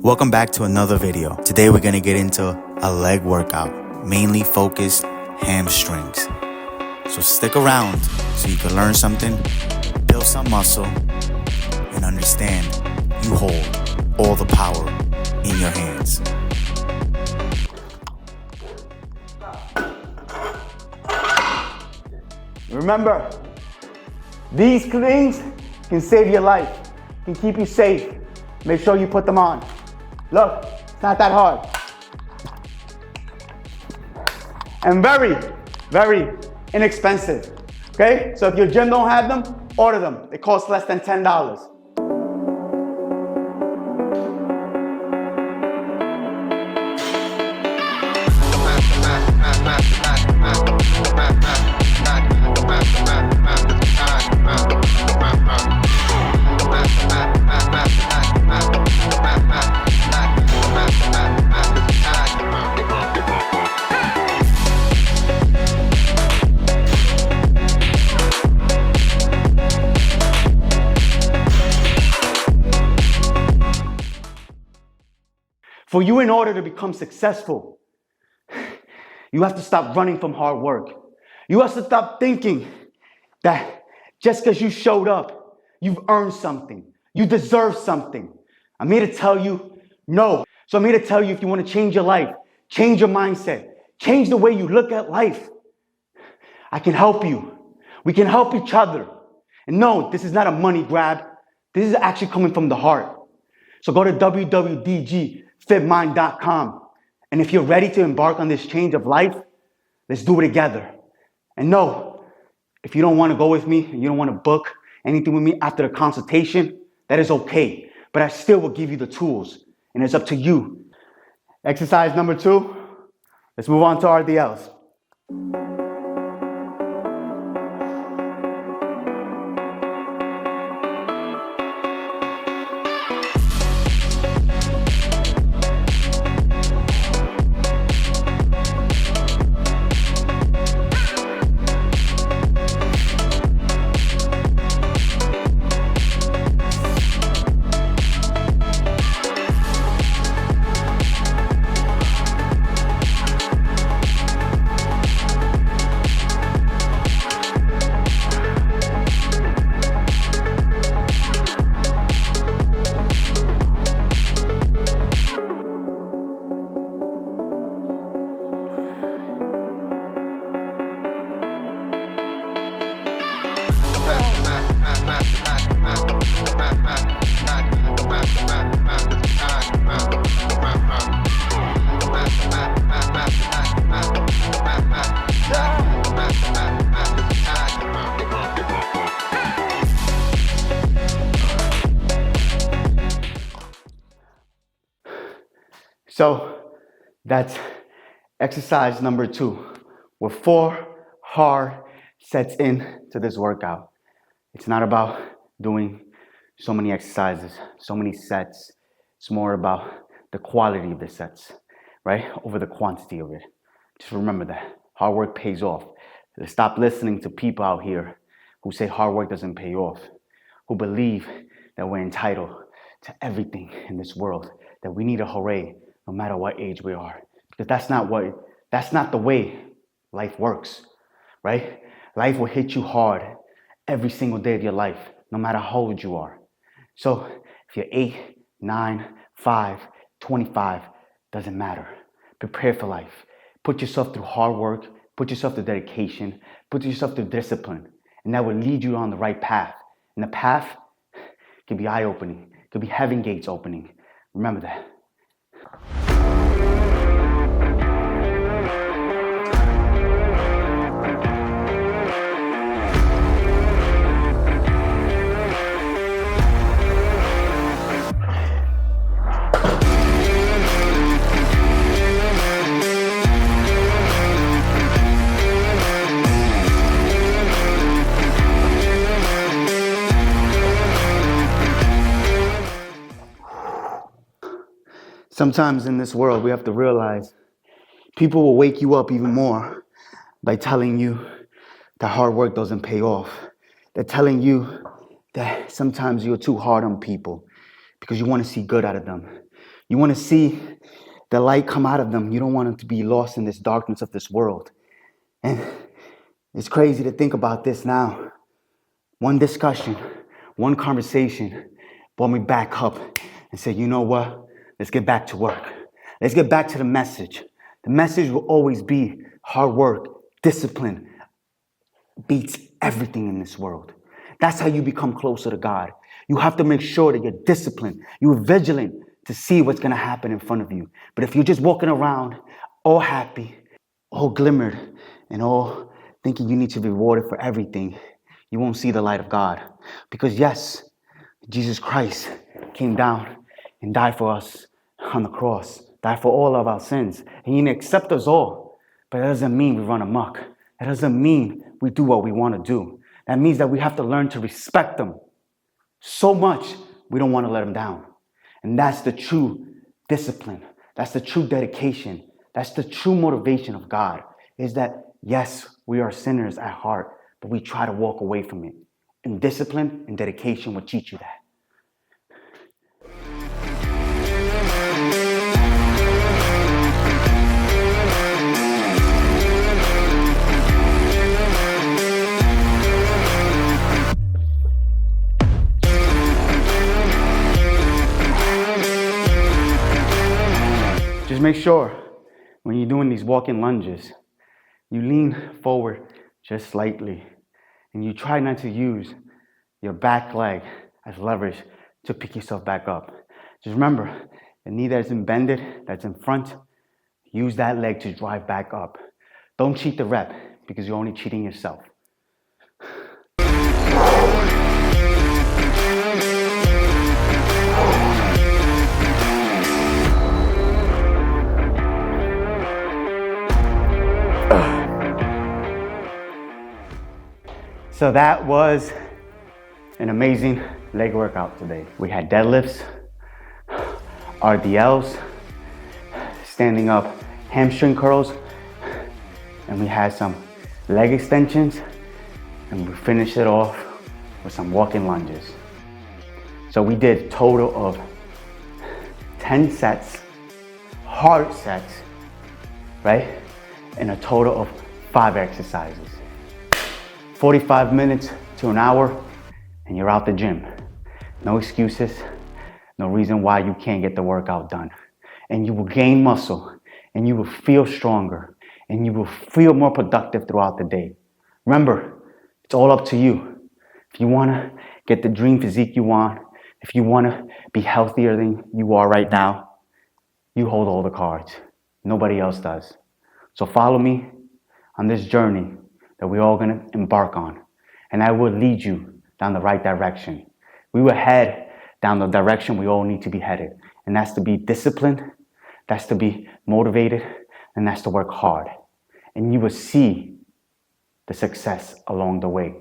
Welcome back to another video. Today we're gonna get into a leg workout, mainly focused hamstrings. So stick around so you can learn something, build some muscle, and understand you hold all the power in your hands. Remember, these things can save your life, can keep you safe. Make sure you put them on. Look, it's not that hard. And very, very inexpensive, okay? So if your gym don't have them, order them. They cost less than $10. For you, in order to become successful, you have to stop running from hard work. You have to stop thinking that just because you showed up, you've earned something. You deserve something. I'm here to tell you, no. So I'm here to tell you, if you want to change your life, change your mindset, change the way you look at life, I can help you. We can help each other. And no, this is not a money grab. This is actually coming from the heart. So go to www.dgfitmind.com. And if you're ready to embark on this change of life, let's do it together. And no, if you don't want to go with me and you don't want to book anything with me after the consultation, that is okay. But I still will give you the tools. And it's up to you. Exercise number 2. Let's move on to RDLs. So that's exercise number 2 with 4 hard sets in to this workout. It's not about doing so many exercises, so many sets. It's more about the quality of the sets, right? Over the quantity of it. Just remember that hard work pays off. Stop listening to people out here who say hard work doesn't pay off, who believe that we're entitled to everything in this world, that we need a hooray no matter what age we are. Because that's not the way life works, right? Life will hit you hard every single day of your life, no matter how old you are. So if you're 8, 9, 5, 25, doesn't matter. Prepare for life. Put yourself through hard work, put yourself through dedication, put yourself through discipline, and that will lead you on the right path. And the path can be eye-opening, could be heaven gates opening. Remember that. Sometimes in this world, we have to realize people will wake you up even more by telling you that hard work doesn't pay off. They're telling you that sometimes you're too hard on people because you want to see good out of them. You want to see the light come out of them. You don't want them to be lost in this darkness of this world. And it's crazy to think about this now. One discussion, one conversation brought me back up and said, you know what? Let's get back to work. Let's get back to the message. The message will always be hard work, discipline beats everything in this world. That's how you become closer to God. You have to make sure that you're disciplined, you're vigilant to see what's going to happen in front of you. But if you're just walking around all happy, all glimmered, and all thinking you need to be rewarded for everything, you won't see the light of God. Because yes, Jesus Christ came down and died for us on the cross, died for all of our sins. And He didn't accept us all. But that doesn't mean we run amok. That doesn't mean we do what we want to do. That means that we have to learn to respect Him so much we don't want to let Him down. And that's the true discipline. That's the true dedication. That's the true motivation of God, is that yes, we are sinners at heart, but we try to walk away from it. And discipline and dedication will teach you that. Just make sure when you're doing these walking lunges, you lean forward just slightly and you try not to use your back leg as leverage to pick yourself back up. Just remember, the knee that's bended, that's in front, use that leg to drive back up. Don't cheat the rep because you're only cheating yourself. So that was an amazing leg workout today. We had deadlifts, RDLs, standing up hamstring curls, and we had some leg extensions, and we finished it off with some walking lunges. So we did a total of 10 sets, hard sets, right? And a total of 5 exercises. 45 minutes to an hour, and you're out the gym. No excuses, no reason why you can't get the workout done. And you will gain muscle, and you will feel stronger, and you will feel more productive throughout the day. Remember, it's all up to you. If you want to get the dream physique you want, if you want to be healthier than you are right now, you hold all the cards. Nobody else does. So follow me on this journey that we're all going to embark on. And I will lead you down the right direction. We will head down the direction we all need to be headed. And that's to be disciplined, that's to be motivated, and that's to work hard. And you will see the success along the way.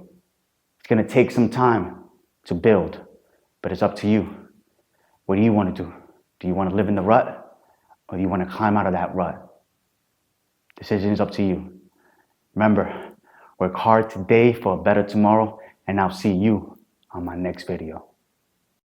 It's going to take some time to build, but it's up to you. What do you want to do? Do you want to live in the rut, or do you want to climb out of that rut? Decision is up to you. Remember, work hard today for a better tomorrow, and I'll see you on my next video.